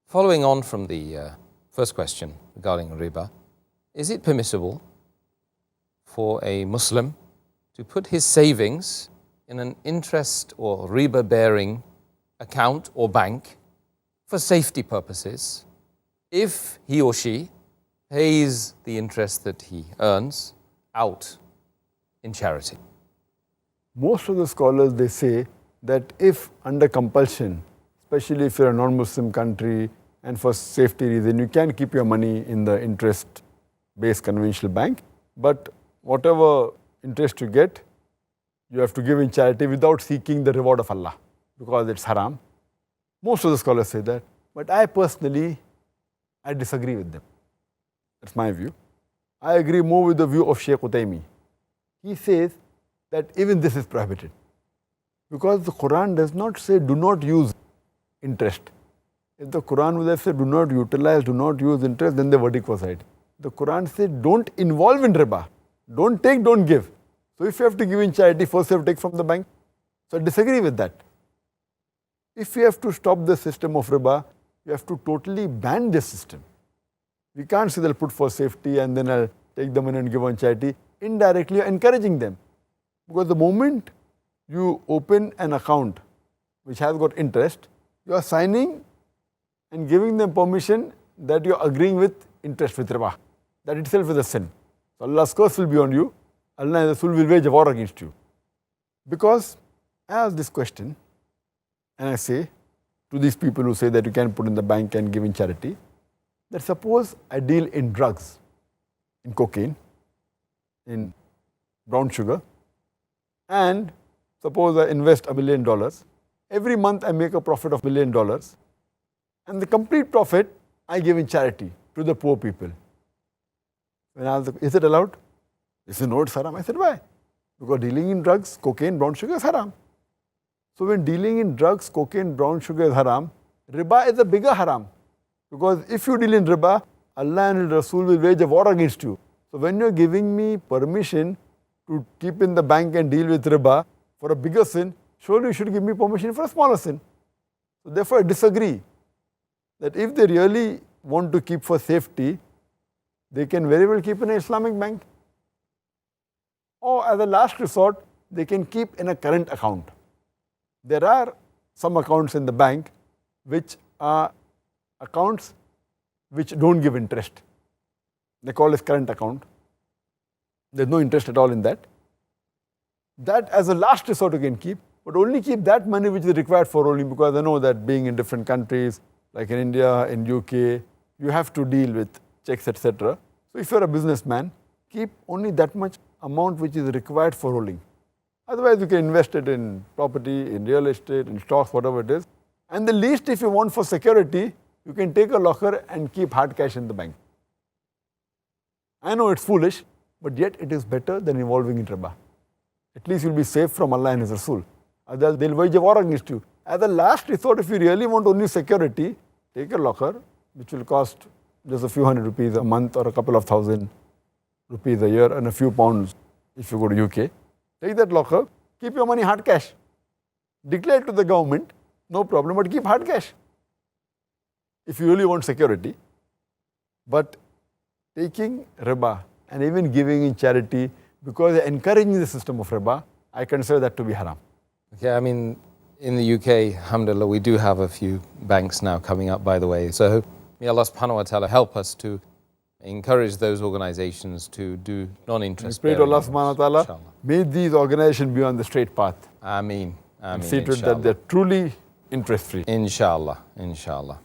Following on from the first question regarding riba, is it permissible for a Muslim to put his savings in an interest or riba-bearing account or bank for safety purposes if he or she pays the interest that he earns out in charity? Most of the scholars, they say that if under compulsion, especially if you're a non-Muslim country and for safety reason, you can keep your money in the interest-based conventional bank, but whatever interest you get, you have to give in charity without seeking the reward of Allah, because it's haram. Most of the scholars say that, but I personally disagree with them. That's my view. I agree more with the view of Shaykh Utaymi. He says that even this is prohibited, because the Quran does not say do not use interest. If the Quran would have said do not utilize, do not use interest, then the verdict was right. The Quran said don't involve in riba. Don't take, don't give. So if you have to give in charity, first you have to take from the bank. So I disagree with that. If you have to stop the system of riba, you have to totally ban this system. We can't say they'll put for safety and then I'll take the money and give on charity. Indirectly, you're encouraging them. Because the moment you open an account which has got interest, you are signing and giving them permission that you are agreeing with interest with riba. That itself is a sin. So Allah's curse will be on you. Allah and Rasul will wage a war against you. Because I ask this question and I say to these people who say that you can put in the bank and give in charity, that suppose I deal in drugs, in cocaine, in brown sugar, and suppose I invest $1 million. Every month I make a profit of $1 million, and the complete profit I give in charity to the poor people. When I asked, is it allowed? They said, no, it's haram. I said, why? Because dealing in drugs, cocaine, brown sugar is haram. So when dealing in drugs, cocaine, brown sugar is haram, riba is a bigger haram. Because if you deal in riba, Allah and Rasul will wage a war against you. So when you're giving me permission to keep in the bank and deal with riba for a bigger sin, surely you should give me permission for a smaller sin. So therefore I disagree that if they really want to keep for safety, they can very well keep in an Islamic bank. Or as a last resort, they can keep in a current account. There are some accounts in the bank which are accounts which don't give interest. They call it current account. There's no interest at all in that. That as a last resort you can keep, but only keep that money which is required for rolling, because I know that being in different countries, like in India, in UK, you have to deal with checks, etc. So if you're a businessman, keep only that much amount which is required for rolling. Otherwise you can invest it in property, in real estate, in stocks, whatever it is. And the least if you want for security, you can take a locker and keep hard cash in the bank. I know it's foolish, but yet it is better than involving in riba. At least you'll be safe from Allah and His Rasul. Otherwise they'll wage a war against you. As a last resort, if you really want only security, take a locker which will cost just a few hundred rupees a month or a couple of thousand rupees a year and a few pounds if you go to UK. Take that locker, keep your money hard cash. Declare to the government, no problem, but keep hard cash if you really want security. But taking riba and even giving in charity because they're encouraging the system of riba, I consider that to be haram. Okay, I mean, in the UK, alhamdulillah, we do have a few banks now coming up, by the way. So may Allah subhanahu wa ta'ala help us to encourage those organizations to do non-interest bearing. Pray to Allah subhanahu wa ta'ala, may these organizations be on the straight path. Ameen. And see to it that they're truly interest-free. Inshallah, inshallah.